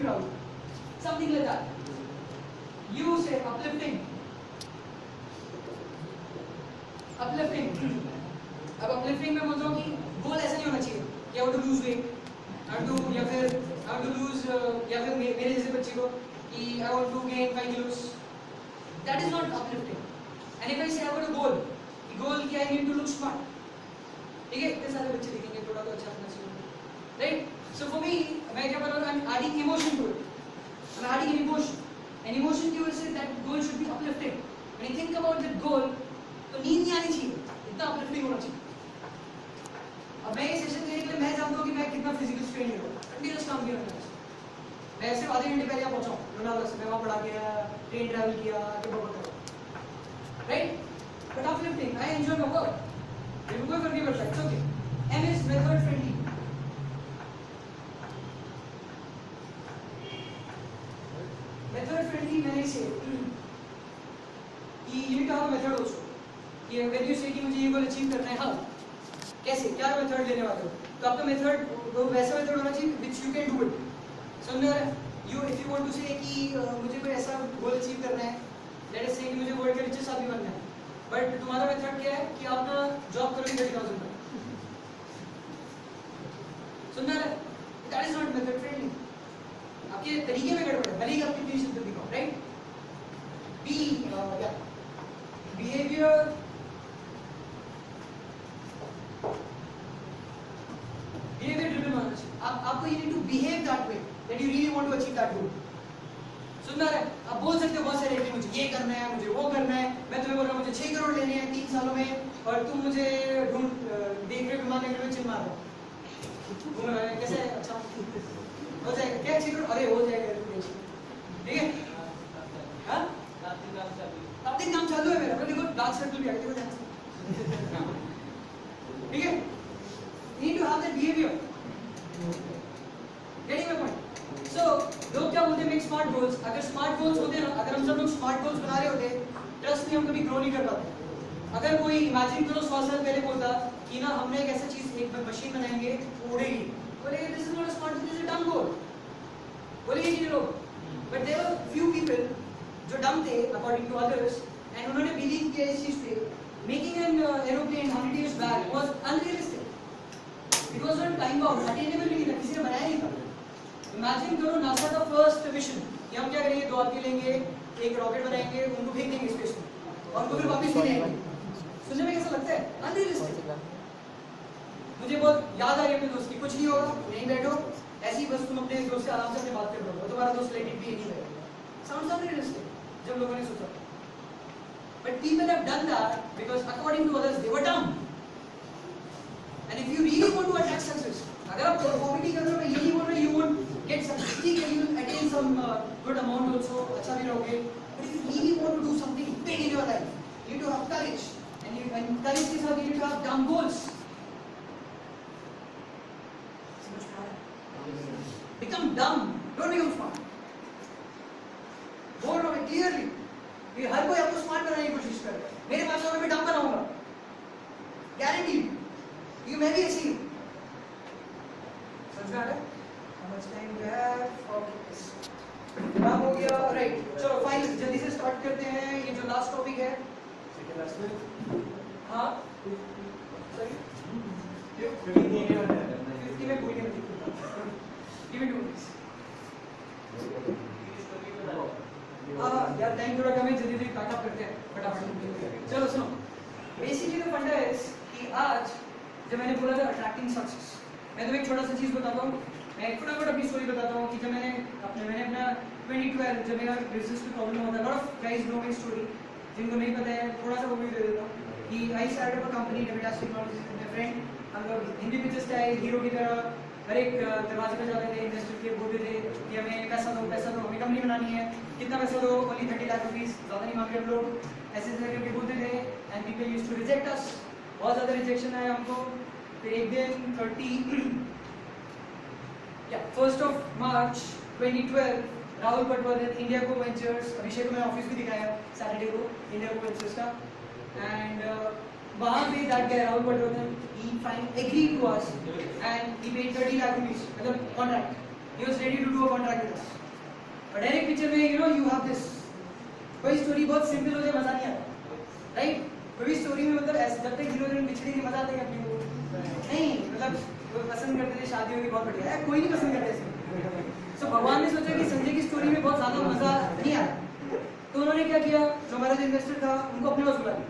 proud, something like that. You say uplifting. अब uplifting में बोलता हूँ कि गोल ऐसा नहीं होना चाहिए कि I want to lose weight, I want to या फिर I want to lose या फिर मेरे जैसे बच्चे को कि I want to gain 5 kilos. That is not uplifting. And if I say I have got a goal, goal क्या है? I need to look smart. ठीक है? इतने सारे बच्चे दिखेंगे, थोड़ा तो अच्छा होना चाहिए, right? So for me, मैं क्या बोल रहा हूँ? I'm adding emotion to it. I'm adding an emotion. An emotion की वजह से that goal should be uplifting. When you think about that goal, तो नींद नहीं आनी चाहिए, इतना uplifting होना चाहिए. अब मैं ये सेशन देने के लिए मैं जानता हूँ कि मैं कितना फिजिकल स्ट्रेन ले रहा हूँ, कंटिन्यूस काम किया मैंने. मैं सिर्फ आधे घंटे पहले यहाँ पहुँचा हूँ, लोनावला से. मैं वहाँ पढ़ा के आया, ट्रेन ट्रैवल किया, आगे बढ़ा, right? But uplifting, I enjoy my work. मेरे को कोई फर्क नहीं पड़ता, it's okay. M is method friendly. Method friendly मैंने से कि you need to have a method also. कि when you say कि मुझे ये गोल अचीव करना है, हाँ कैसे, क्या मेथड लेने वाले हो? तो आपका मेथड वो वैसा मेथड होना चाहिए which you can do it. So you if you want to say कि मुझे कोई ऐसा गोल अचीव करना है, let us say कि मुझे वर्ल्ड का रिचेस्ट आदमी बनना है, बट तुम्हारा मेथड क्या है कि आप ना जॉब करोगे 30,000 का. सुनना है? That is not method friendly. आपके तरीके में गड़बड़ है, भले ही आपकी तीन शब्द दिखाओ, right? Behavior. Behavior driven होना चाहिए. आपको you need to behave that way that you really want to achieve that goal. सुनना है? आप बोल सकते हो बहुत सारे कि मुझे ये करना है, मुझे वो करना है. मैं तुम्हें बोल रहा हूँ मुझे 6 करोड़ लेने हैं 3 सालों में, और तुम मुझे देख रहे विमान में चिल मार रहे हो. घूम रहा है कैसे? अच्छा हो जाएगा क्या 6 करोड़? अरे हो जाएगा, ठीक है? हाँ? अब तक काम चालू है मेरा. देखो डार्क सर्कल भी आ गया, देखो. ठीक है? You need to have that behavior. Getting my point? So लोग क्या बोलते हैं? make smart goals. अगर smart goals होते ना, अगर हम सब लोग smart goals बना रहे होते, trust me हम कभी grow नहीं कर पाते. अगर कोई imagine करो 100 साल पहले बोलता कि ना हमने एक ऐसा चीज, एक मशीन बनाएंगे उड़ेगी, बोलेंगे this is not a smart, this is a dumb goal. बोलेंगे कि लोग. But there were few people जो dumb थे according to others, and उन्होंने believe किया इस चीज पे. Making an aeroplane 100 years back was unrealistic. It was not time bound, attainable नहीं था, किसी ने बनाया नहीं था. Imagine करो NASA का first mission, कि हम क्या करेंगे? 2 आदमी लेंगे, एक रॉकेट बनाएंगे, उनको फेंक देंगे स्पेस में, और उनको फिर वापस ले आएंगे. सुनने में कैसा लगता है? Unrealistic. मुझे बहुत याद आ रही है अपने दोस्त की. कुछ नहीं होगा, नहीं बैठो, ऐसी बस तुम अपने दोस्त से आराम से अपनी बात कर रहे हो, तुम्हारा दोस्त लेट भी नहीं है. Sounds unrealistic. जब लोगों ने सोचा. But people have done that because according to others they were dumb. And if you really want to attract success, अगर आप कॉम्पिटी कर रहे हो, मैं ये नहीं बोल रहा you won't get success, ठीक है, you will attain some good amount also, अच्छा भी रहोगे. But if you really want to do something big in your life, you need to have courage, and courage के साथ you need to have dumb goals. Become dumb, don't become smart. बोल रहा हूँ clearly. ये हर कोई आपको smart बनाने की कोशिश कर रहा है. मेरे पास होगा मैं डम बनाऊंगा, गारंटी. ये मैं भी ऐसी हूँ. समझ में आ रहा है? How much time we have? Okay. काम हो गया, right? चलो फाइनल जल्दी से स्टार्ट करते हैं. ये जो लास्ट टॉपिक है, सेकंड लास्ट में. हाँ. सही. 50 में कोई नहीं. Give me 2 minutes. यार टाइम थोड़ा कम है, जल्दी जल्दी पैकअप करते हैं फटाफट. चलो सुनो. बेसिकली द फंडा है कि आज जब मैंने बोला था अट्रैक्टिंग सक्सेस, मैं तुम्हें एक छोटा सा चीज बताता हूँ. मैं फटाफट अपनी स्टोरी बताता हूँ कि जब मैंने अपना 2012 जब मेरा बिजनेस में प्रॉब्लम होता है. Lot of guys know my story. जिनको नहीं पता है थोड़ा सा वो भी दे देता हूँ कि आई स्टार्टेड अ कंपनी डेविडास टेक्नोलॉजीज विद माय फ्रेंड. हम लोग हिंदी पिक्चर स्टाइल हीरो की तरह हर एक दरवाजे पे जाते थे, इन्वेस्टर के बोलते थे कि हमें पैसा दो, हमें कंपनी बनानी है, कितना पैसा दो, ओनली 30 लाख रुपीस, ज़्यादा नहीं मांगे हम लोग. ऐसे करके बोलते थे. And people used to reject us. बहुत ज़्यादा रिजेक्शन आया हमको. फिर एक दिन 1st of March 2012 Rahul Patwardhan India को वेंचर्स, अभिषेक को मैंने ऑफिस भी दिखाया सैटरडे को इंडिया को वेंचर्स का. एंड वहाँ पे that guy Rahul Patwardhan he finally agreed to us and he paid 30 lakh rupees मतलब contract. He was ready to do a contract with us. और डायरेक्ट पिक्चर में you know you have this, कोई story बहुत simple हो जाए मजा नहीं आता, राइट? कोई भी स्टोरी में मतलब ऐसे जब तक हीरो हीरोइन बिछड़े नहीं मजा आता है अपने को नहीं, मतलब वो पसंद करते थे, शादी होगी बहुत बढ़िया है, कोई नहीं पसंद करते ऐसे। सो भगवान ने सोचा कि संजय की स्टोरी में बहुत ज्यादा मजा नहीं आया, तो उन्होंने क्या किया, जो हमारा जो इन्वेस्टर था उनको अपने पास बुला लिया।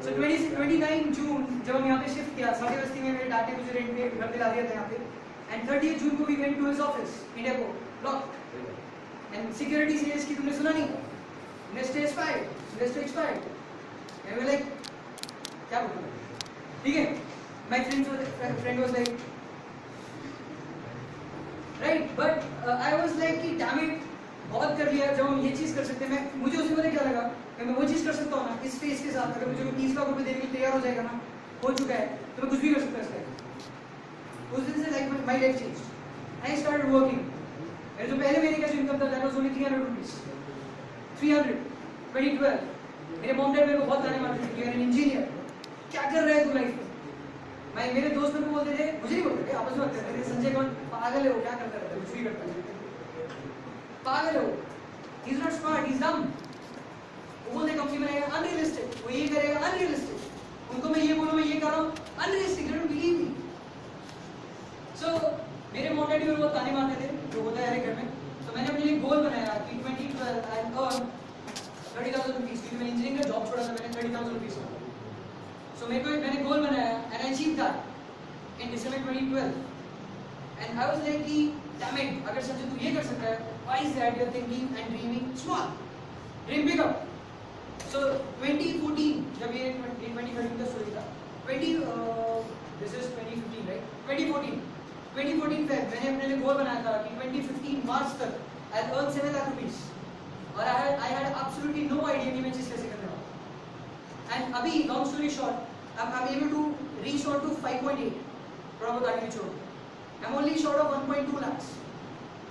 सो 29 जून जब हम यहाँ पे शिफ्ट किया, साढ़े बस्ती में मेरे डाटे मुझे रेंट पे घर पे ला दिया था यहाँ पे, एंड 30 जून को we went to his office India को ब्लॉक, एंड सिक्योरिटी सेल्स की तुमने सुना नहीं, investor expired, and we're like क्या बोलूँ, ठीक है? My friend was like right, but I was like कि damn it, बहुत कर लिया, जब हम ये चीज़ कर सकते हैं, मैं मुझे उसमें पता क्या लगा कि मैं वो चीज़ कर सकता हूँ ना इस फेस के साथ, अगर मुझे 30 लाख रुपए देने के लिए तैयार हो जाएगा ना, हो चुका है, तो मैं कुछ भी कर सकता हूँ इसका। उस दिन से like my life changed, I started working। मेरे जो पहले महीने का जो इनकम था that was only 300 rupees, 300, 2012। मेरे मॉम डैड मेरे को बहुत गाने मारते थे, यू आर एन इंजीनियर, क्या कर रहा है तू लाइफ में? मेरे दोस्त मेरे को बोलते थे, मुझे नहीं बोलते थे, आपस में बात करते थे, संजय कौन पागल है वो, क्या करता रहता है, कुछ भी करता है, पागल है वो, he is not smart, he is dumb. वो बोलते कंपनी बनाएगा अनरियलिस्टिक, वो ये करेगा अनरियलिस्टिक, उनको मैं ये बोलूं मैं ये कर रहा हूं unrealistic, they don't believe me. So मेरे मॉम डैड मेरे को ताने मारते थे, जो होता है हर घर में। तो मैंने अपने लिए गोल बनाया कि 2012 आई अर्न 30,000 रुपीज, क्योंकि मैंने इंजीनियरिंग का जॉब छोड़ा था, मैंने 30,000 रुपीज का। सो मैंने गोल बनाया and I achieve that in December 2012, and I was like कि डैम इट, अगर संजय तू ये कर सकता है, why is that you are thinking and dreaming small, dream big up. So 2014 जब ये 2013 का स्टोरी था, 2015 राइट, 2014 फेब मैंने अपने लिए गोल बनाया था कि 2015 मार्च तक I will earn 7 lakh rupees, और I had absolutely no idea कि मैं चीज़ कैसे करने वाला हूँ। एंड अभी long story short, I'm able to reach out to 5.8, थोड़ा बहुत आगे छोड़, I'm only short of 1.2 lakhs,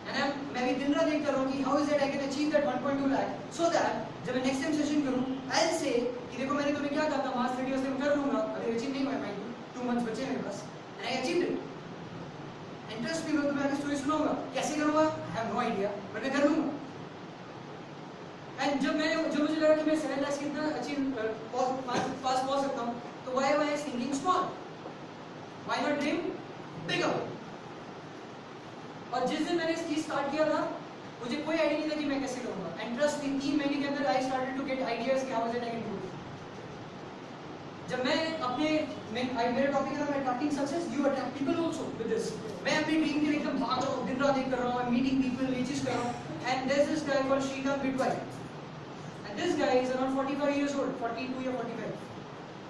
and मैं भी दिन रात देख कर रहा हूँ कि how is that I can achieve that 1.2 lakh, so that जब मैं next time session करूँ I'll say कि देखो मैंने तुम्हें क्या कहा था, मार्च 31 में कर लूँगा, अभी अचीव नहीं हुआ, मैं 2 months बचे मेरे पास, and I achieved it। And trust me, मैं तुम्हें आगे स्टोरी सुनाऊंगा, कैसे करूँगा I have no idea, but मैं कर लूँगा। एंड जब मुझे लगा कि मैं 7 लाख कितना अचीव पास पहुंच सकता हूं, तो why am I thinking small, why not dream bigger. और जिस दिन मैंने इस चीज स्टार्ट किया था, मुझे कोई आइडिया नहीं था कि मैं कैसे करूंगा, एंड ट्रस्ट मी 3 महीने के अंदर I started to get ideas कि how is it I can do. जब मैं अपने मेरा टॉपिक है attracting success, you attract people also with this. मैं अपनी ड्रीम के लिए एकदम भाग रहा हूं, दिन रात एक कर रहा हूं, आई एम मीटिंग पीपल, ये चीज कर रहा हूं, and there is this guy called Shrikant Bitwai. This guy is around 45 years old, 42 or 45,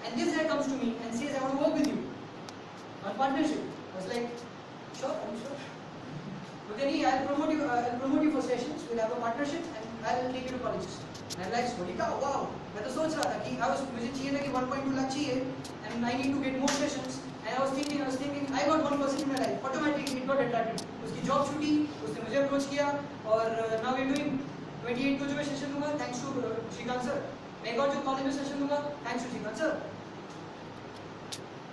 and this guy comes to me and says, "I want to work with you on partnership." I was like, "Sure, I'm sure." But then I'll promote you for sessions. We'll have a partnership, and I'll take you to colleges. And I'm like, "Monica, wow!" मैं तो सोच रहा था कि मुझे चाहिए था कि 1.2 लाख चाहिए, and I need to get more sessions. And I was thinking, I got one person in my life. Automatically, it got attracted. उसकी जॉब छूटी, उसने मुझे अप्रोच किया, और now we're doing 28 को जो मैं सेशन दूंगा, थैंक्स टू श्रीकांत सर। मैं एक और जो कॉलेज में सेशन दूंगा, थैंक्स टू श्रीकांत सर।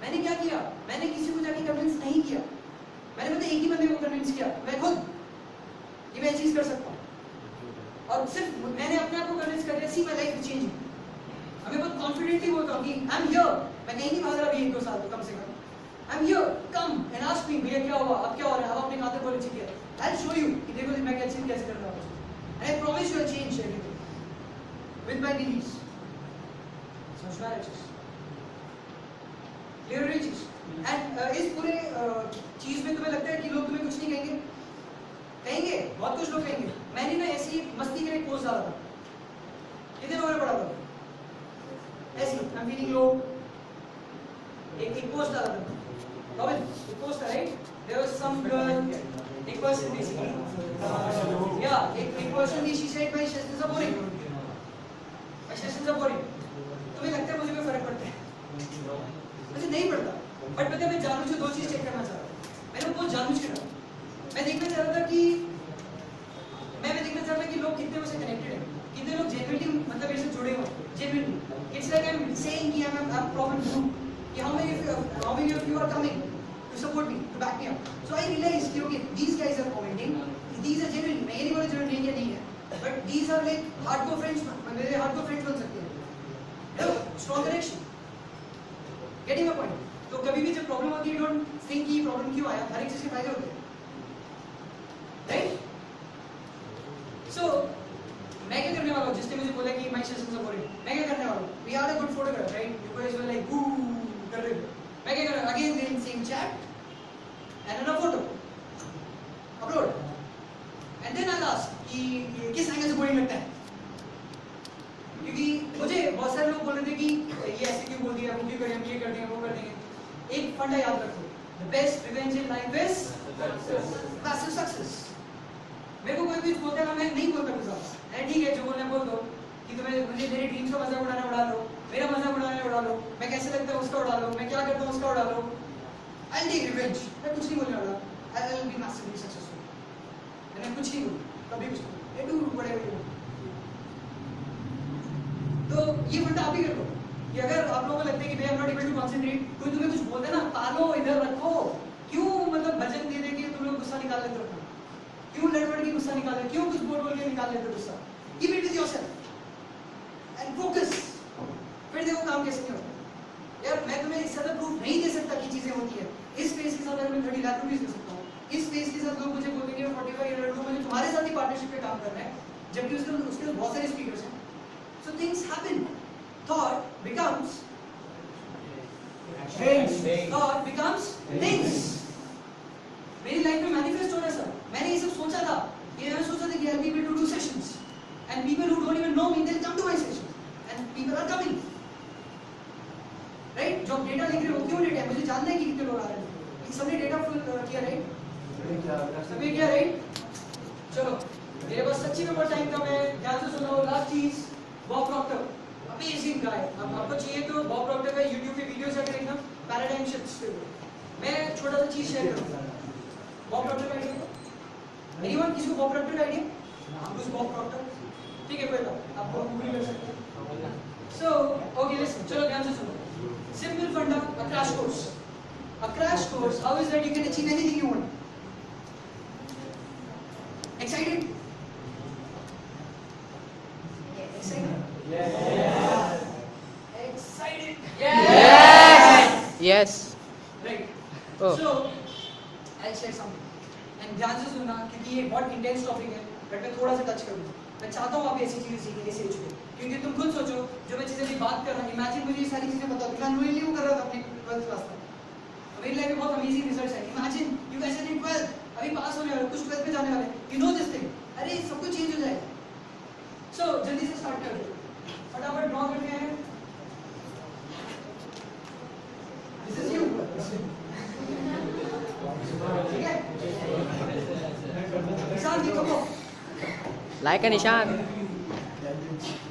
मैंने क्या किया, मैंने किसी को जाके कन्विंस नहीं किया, मैंने मतलब एक ही बंदे को कन्विंस किया, मैं खुद कि मैं चीज कर सकता हूँ, और सिर्फ मैंने अपने आप को कन्विंस कर दिया, सी माय लाइफ चेंज। मैं बहुत कॉन्फिडेंटली बोलता हूँ कि आई एम हियर, मैं कहीं नहीं भाग रहा अभी 1-2 साल तो कम से कम, I am here, come and ask me भैया क्या हुआ, अब क्या हो रहा है, अब अपने खाते खोले चाहिए, आई विल शो यू कि देखो मैं कैसे कर रहा हूँ। And I promise you I'll change everything with my beliefs. Some marriages, clear riches, and इस पूरे चीज में तुम्हें लगता है कि लोग तुम्हें कुछ नहीं कहेंगे? कहेंगे, बहुत कुछ लोग कहेंगे। मैंने ना ऐसी मस्ती के लिए पोस्ट डाला था, कितने लोगों ने पढ़ा था? ऐसी I'm feeling low, एक पोस्ट डाला था, Robin, एक पोस्ट था, right? There was some girl, एक person basically, yeah, एक person थी, she said my sessions are boring, my sessions are boring। तुम्हें लगता है मुझे कोई फर्क पड़ता है? मुझे नहीं पड़ता, बट पता है मैं जानबूझ के 2 चीज चेक करना चाह रहा था। मैंने बहुत जानबूझ के करा, मैं देखना चाह रहा था कि लोग कितने मुझसे कनेक्टेड हैं, कितने लोग जेन्युइनली मतलब मेरे से जुड़े हुए हैं, genuinely. It's like I am saying कि आई एम प्रॉब्लम टू कि how many of you are coming to support me, to back me up. So I realized कि okay, these guys are commenting, these are genuine, मैं ये नहीं बोला जरूर नहीं है, but these are like hardcore friends, मेरे हार्डकोर फ्रेंड्स बन सकते हैं। Strong connection, getting a point. तो कभी भी जब प्रॉब्लम आती है डोंट थिंक कि प्रॉब्लम क्यों आया, हर एक चीज के फायदे होते हैं, राइट? सो मैं क्या करने वाला हूँ, जिसने मुझे बोला कि माय सेशंस आर बोरिंग, मैं क्या करने वाला हूँ, we are a good photograph, right? You guys were like woo कर रहे हो, मैं क्या कर रहा हूँ, again then same chat and a photo upload and then I ask कि किस एंगल से बोरिंग लगता है, क्योंकि मुझे बहुत सारे लोग बोल रहे थे कि ये ऐसे क्यों बोल दिया, वो क्यों करें, हम ये कर देंगे, वो कर देंगे। एक फंडा याद रखो, the best revenge in life is passive success. मेरे को कोई भी बोलता है ना, मैं नहीं बोलता कुछ ज्यादा, ठीक है जो बोलना बोल दो, कि तुम्हें मुझे मेरे ड्रीम्स का मजाक उड़ाना उड़ा लो, मेरा मजाक उड़ाना उड़ा लो, मैं कैसे लगता है उसका उड़ा लो, मैं क्या करता हूँ उसका उड़ा लो, आई टेक रिवेंज। मैं कुछ नहीं बोलने वाला, I will be massively successful, मैं कुछ नहीं बोलूँ, कभी कुछ नहीं, I do whatever you want. तो ये फंडा आप ही कर लो कि अगर आप लोगों को लगता है कि भाई I am not able to concentrate, कोई तुम्हें कुछ बोलते ना, पालो इधर रखो, क्यों मतलब भजन दे दे के तुम लोग गुस्सा निकाल लेते हो, क्यों लड़बड़ के गुस्सा निकाल लेते, क्यों कुछ बोल बोल के निकाल लेते हो गुस्सा, keep it with yourself and focus, फिर देखो काम कैसे नहीं होता। यार मैं तुम्हें इससे ज्यादा प्रूफ नहीं दे सकता कि चीजें होती है, इस फेस के साथ अगर मैं 30 लाख रुपीस दे सकता हूँ, इस फेस के साथ लोग मुझे बोलेंगे 45 ईयर ओल्ड मुझे तुम्हारे साथ ही पार्टनरशिप पे काम करना है, जबकि उसके बहुत सारे स्पीकर्स हैं। So things happen. Thought becomes things. Thought becomes things. मेरी लाइफ में मैनिफेस्ट हो रहा है सब, मैंने ये सब सोचा था, ये मैंने सोचा था कि I'll be able to do sessions and people who don't even know me they'll come to my sessions and people are coming. Right? जो डेटा लिख रहे हो क्यों डेटा है, मुझे जानना है कि कितने लोग आ रहे हैं, सबने डेटा फुल किया, राइट? सबने किया, राइट? चलो मेरे पास सच्ची में बहुत टाइम था, मैं ध्यान से सुनो। लास्ट चीज, बॉब प्रॉक्टर, अमेजिंग गाय। अब आपको चाहिए तो बॉब प्रॉक्टर का YouTube पे वीडियोस जाकर देखना, पैराडाइम शिफ्ट्स पे। मैं छोटा सा चीज शेयर करूंगा, बॉब प्रॉक्टर का आइडिया, एनीवन किसी को बॉब प्रॉक्टर का आइडिया? कुछ बॉब प्रॉक्टर, ठीक है कोई बात, आप लोग गूगल कर सकते हैं। सो ओके लिसन, चलो ध्यान से सुनो। सिंपल फंडा, a crash course. A crash course, how is that you can achieve anything you want? Excited? Excited? Yes. Right. Oh. So, I'll share something. And ध्यान से सुनना क्योंकि ये बहुत इंटेंस टॉपिक है, बट मैं थोड़ा सा टच करूँगा। मैं चाहता हूँ आप ऐसी चीजें सीखें इस एज पे, क्योंकि तुम खुद सोचो जो मैं चीजें भी बात कर रहा हूँ, इमेजिन मुझे ये सारी चीजें बता दो, मैं अननोइंगली वो कर रहा था अपने 12th क्लास में। मेरी लाइफ में बहुत अमेजिंग रिजल्ट्स है। Imagine you guys are in 12th, अभी पास होने वाले, कुछ 12th में जाने वाले, यू नो दिस थिंग, अरे सब कुछ चेंज हो जाएगा। सो जल्दी से स्टार्ट कर दो, फटाफट ड्रॉ करते हैं। दिस इज यू, ठीक है? निशान दिखो, Like a निशान।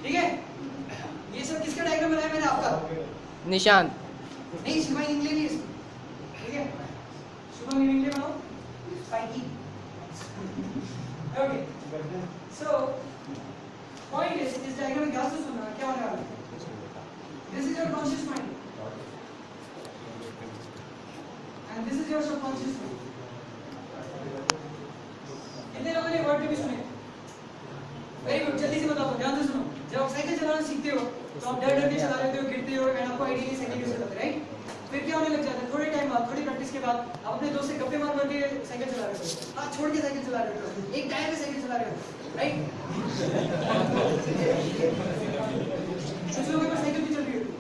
ठीक है? ये सब किसका डायग्राम बनाया मैंने? आपका निशान। नहीं, शिवा इंग्लिश नहीं इसमें, ठीक है? शुभम इंग्लिश बनाओ, spiky. Okay, so point is इस डायग्राम में ध्यान से सुनना, क्या होने वाला है? This is your conscious mind and this is your subconscious mind. कितने लोगों ने वर्ड भी सुने? वेरी गुड, जल्दी से बताओ, ध्यान से सुनो। जब आप साइकिल चलाना सीखते हो तो आप डर डर के चला लेते हो, गिरते हो, एंड आपको आइडिया नहीं साइकिल कैसे चलाते, राइट? फिर क्या होने लग जाता है, थोड़े टाइम बाद, थोड़ी प्रैक्टिस के बाद आप अपने दोस्त से गप्पे मार मार के साइकिल चला रहे हो, हाथ छोड़ के साइकिल चला रहे हो, एक टायर पे साइकिल चला रहे हो, राइट? कुछ लोगों के पास साइकिल भी चल रही होती है।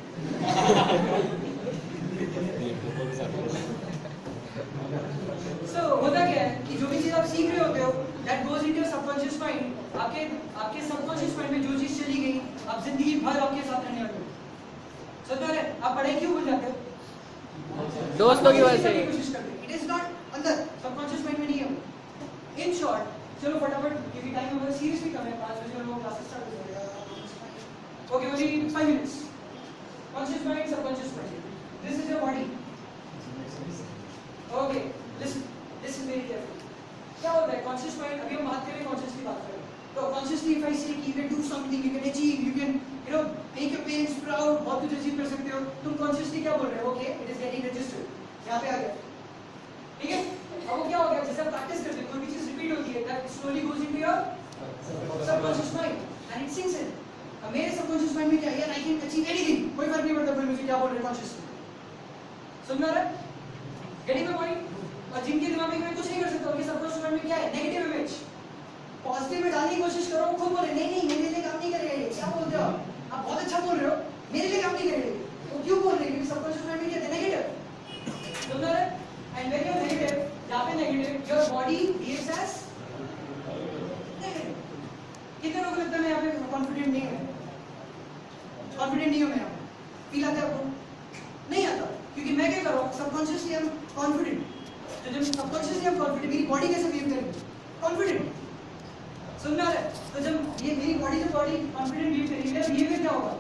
So, होता क्या है कि जो भी चीज आप सीख रहे होते हो, that goes into your subconscious mind, आपके सबकॉन्शियस माइंड में जो चीज चली गई, आप जिंदगी भर आपके साथ रहने वाली है। समझ रहे? आप पढ़ाई क्यों भूल जाते हो? दोस्तों की वजह से। कोशिश करते हो, इट इज नॉट अंदर, सबकॉन्शियस माइंड में नहीं है। इन शॉर्ट, चलो फटाफट, क्योंकि टाइम हमारा सीरियसली कम है, 5 बजे हम लोग क्लासेस स्टार्ट हो जाएगा। Okay, only 5 minutes. Conscious mind, subconscious mind, this is your body. Okay, listen very carefully. क्या होता है कॉन्शियस माइंड? अभी हम बात करें कॉन्शियसली, बात करें तो कॉन्शियसली इफ आई से कि you can do something, you can achieve, you can you know make your parents proud, बहुत कुछ अचीव कर सकते हो, तुम कॉन्शियसली क्या बोल रहे हो? Okay, it is getting registered, यहाँ पे आ गया, ठीक है? अब वो क्या हो गया, जैसे आप प्रैक्टिस करते हो, कोई भी चीज रिपीट repeat होती है, that slowly goes into your subconscious mind and it sinks in. अब मेरे subconscious mind में क्या है, I can achieve anything, कोई फर्क नहीं पड़ता फिर मुझे क्या बोल रहे consciously. समझ में आ रहा है? Getting my point? और जिनके दिमाग में मैं कुछ नहीं कर सकता, उनके सबकॉन्शियस माइंड में क्या है, नेगेटिव इमेज. पॉजिटिव में डालने की कोशिश करो, खुद बोले नहीं नहीं मेरे लिए काम नहीं करेगा ये, क्या बोलते हो आप बहुत अच्छा बोल रहे हो, मेरे लिए काम नहीं करेगा, तो क्यों बोल रहे हैं, क्योंकि सबकॉन्शियस माइंड में क्या है, नेगेटिव. समझ रहे? And when you are negative, यहाँ पे negative, your body behaves as negative. कितने लोगों को लगता है मैं यहाँ पे कॉन्फिडेंट नहीं हूँ, कॉन्फिडेंट नहीं हूँ मैं यहाँ पे, फील आता है आपको? नहीं आता, क्योंकि मैं क्या कर रहा हूँ, सबकॉन्शियसली आई एम कॉन्फिडेंट. तो जब सबकॉन्शियसली आई एम कॉन्फिडेंट, मेरी बॉडी कैसे बिहेव करेगी, कॉन्फिडेंट. समझ आ रहा है? तो जब ये मेरी बॉडी जो बॉडी कॉन्फिडेंट बिहेव करेगी, मेरा बिहेवियर क्या होगा,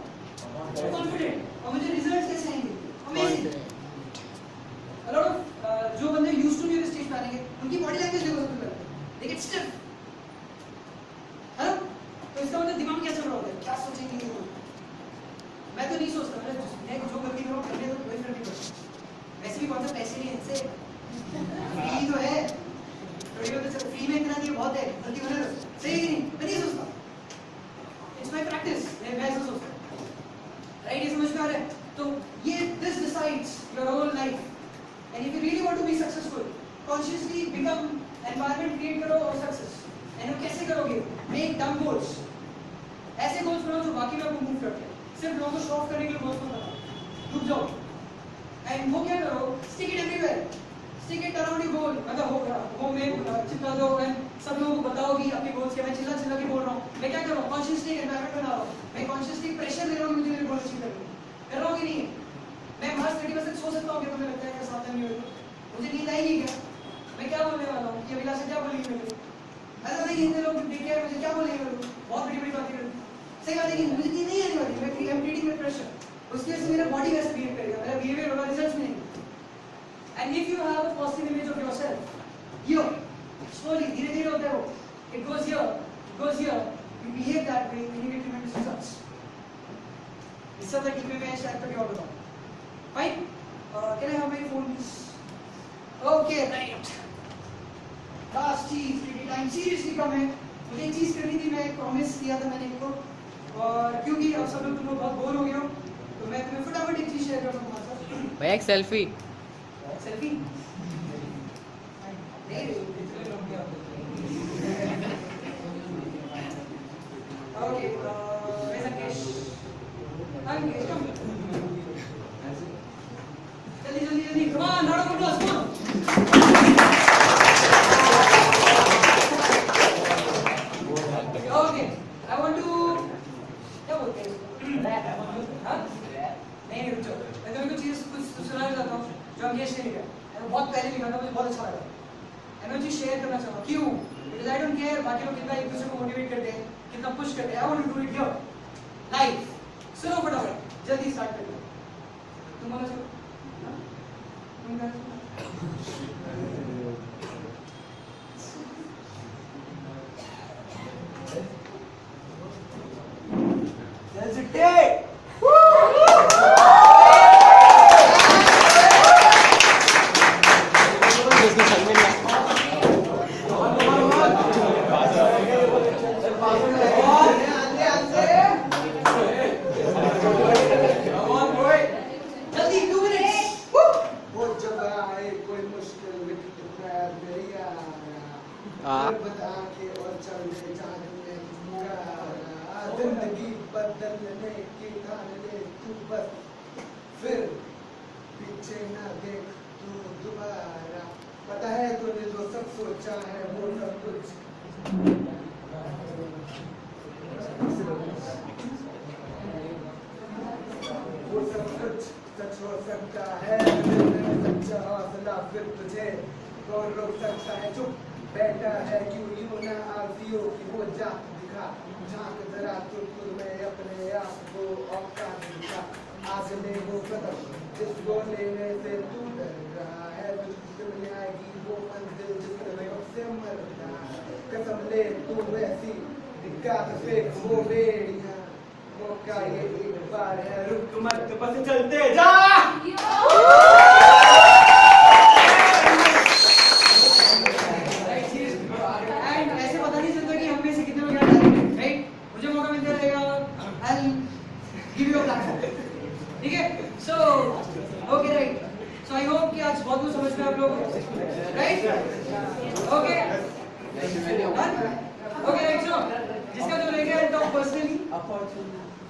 कॉन्फिडेंट, और मुझे रिजल्ट्स कैसे आएंगे, अमेजिंग. अ लॉट ऑफ जो बंदे यूज्ड टू बी स्टेज पे आएंगे, उनकी बॉडी लैंग्वेज देखो सबसे पहले, दे गेट स्टिफ, है ना? तो इसका मतलब दिमाग क्या चल रहा होता है, क्या सोचेंगे ये लोग. मैं तो नहीं सोचता, मैं जो गलती करूँ करने तो कोई फर्क नहीं पड़ता. वैसे भी कौन सा पैसे नहीं है इनसे, फ्री तो है, थोड़ी बहुत तो फ्री में इतना दिया बहुत है, गलती बना लो, सही है नहीं, मैं नहीं सोचता. इट्स माय प्रैक्टिस, मैं ऐसा सोचता हूँ, राइट? ये समझ में आ रहा है? तो ये this decides your whole life. And if you really want to be successful, consciously become environment create करो और सक्सेस. एंड वो कैसे करोगे, मेक डम गोल्स. ऐसे गोल्स बनाओ जो बाकी लोगों को मूव करते हैं, सिर्फ लोगों को शो ऑफ करने के लिए गोल्स मत बनाओ, डूब जाओ. एंड वो क्या करो, stick it everywhere, stick it around your goal. मतलब वो में चिपका दो एंड सब लोगों को बताओ कि अपने गोल्स क्या. मैं चिल्ला चिल्ला के बोल रहा हूँ, मैं क्या कर रहा हूँ, कॉन्शियसली एनवायरनमेंट बना रहा हूँ, मैं कॉन्शियसली प्रेशर दे रहा हूँ कि मुझे मेरे गोल अचीव करने हैं. कर रहा हूँ कि नहीं? मैं हर 30% सो सकता हूँ क्या, तुम्हें लगता है कि साथ नहीं होगा, मुझे नींद आएगी क्या, मैं क्या बोलने वाला हूँ, कि अभिलाषा क्या बोलेगी मेरे को, ऐसा नहीं. इतने लोग देख के मुझे क्या बोलेंगे, मेरे को बहुत बड़ी बड़ी बातें करते हैं, सही बात है कि मुझे नींद नहीं आने वाली, मैं क्रिएटिंग विद प्रेशर. उसकी वजह से मेरा बॉडी कैसे बिहेव करेगा, मेरा बिहेवियर होगा, रिजल्ट्स मिलेंगे. And if you have a positive image of yourself, yo slowly धीरे धीरे होता है वो, it goes here, you behave that way, and you get tremendous results. इस सब तक मैं शायद कभी और बताऊँ. Fine? Can I have my phone please? Okay, right. Last चीज, क्योंकि टाइम सीरियसली कम है, मुझे एक चीज करनी थी, मैं एक प्रॉमिस किया था मैंने इनको, और क्योंकि अब सब लोग तुम लोग बहुत बोर हो गए हो, तो मैं तुम्हें फटाफट एक चीज शेयर करता हूँ तुम्हारे साथ. भैया एक selfie. Selfie? Okay, where's Ankesh? Ankesh, come. Jaldi, come on, round of applause, come on. Okay, I want to. क्या बोलते हैं? हाँ? नहीं रुक जाओ. मैं तुम्हें कुछ चीज़ कुछ सुनाना चाहता हूँ जो अंकेश ने लिखा. मैंने बहुत पहले लिखा था, मुझे बहुत अच्छा लगा. मैं चीज़ शेयर करना चाहता हूँ. क्यों? Because I don't care बाकी लोग कितना एक दूसरे को मोटिवेट करते हैं, कितना पुश करते हैं. I want to do it here, live. सुनो फटाफट, जल्दी स्टार्ट करते हैं. तुम बोलो चलो. तुम क्या? That's it. जिंदगी बदलने की ठान ले तू बस, फिर पीछे ना देख तू दोबारा. पता है तूने जो सब सोचा है वो सब कुछ सच हो सकता है. सच्चा हौसला फिर तुझे कौन रोक सकता है. चुप बैठा है क्यों यूं ना आरतीओ की वो जात दिखा. झांक जरा तू खुद में अपने आप को औकात दिखा. आज ले वो कदम जिसको लेने से तू डर रहा है. जिसमें आएगी वो मंजिल जिसमें से मर रहा है. कसम ले तू वैसी दिखा से वो बेड़ियां. मौका ये एक बार है, रुक मत बस चलते जा. ओके राइट सो जिसका जो लेके I talk personally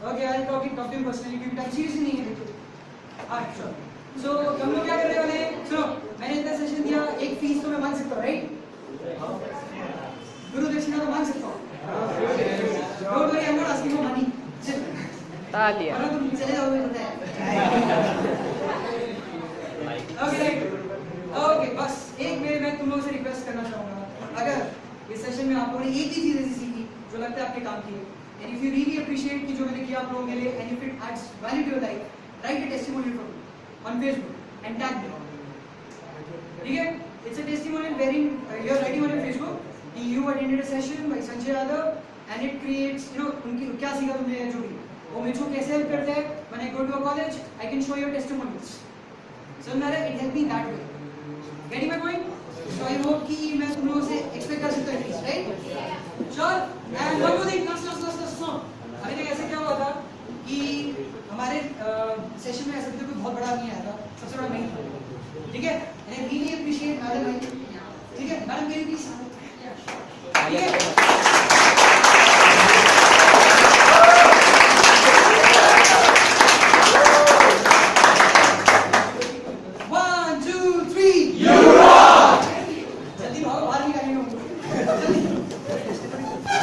okay I talk him personally क्योंकि टाइम सीरीज नहीं है हां श्योर सो हम लोग क्या करने वाले हैं सुनो मैंने इतना सेशन दिया एक फीस तो मैं मांग सकता हूं राइट गुरु दक्षिणा तो मांग सकता हूं don't worry I am not asking for money तालियां वरना तुम चले जाओगे पता है ओके राइट ओके बस एक मैं तुम लोगों से रिक्वेस्ट करना चाहूंगा अगर इस सेशन में आप लोगों ने एक ही चीज ऐसी सीखी जो लगता है आपके काम की है and if you really appreciate कि जो मैंने किया आप लोगों के लिए and if it adds value to your life write a testimonial for on Facebook and tag me ठीक है it's a testimonial wherein you are writing on Facebook कि you attended a session by Sanjay Yadav and it creates you know उनकी क्या सीखा तुमने जो भी वो मुझको कैसे हेल्प करता है when I go to a college I can show your testimonials so मेरा it help me that way getting my point so I hope कि मैं तुम लोगों से एक्सपेक्ट कर सकता हूं at least right sure and one more thing not अभी तक ऐसे क्या हुआ था कि हमारे सेशन में ऐसा कोई बहुत बड़ा नहीं आया था सबसे बड़ा मैं ठीक है and I really appreciate madam ठीक है मैडम मेरी प्लीज ठीक है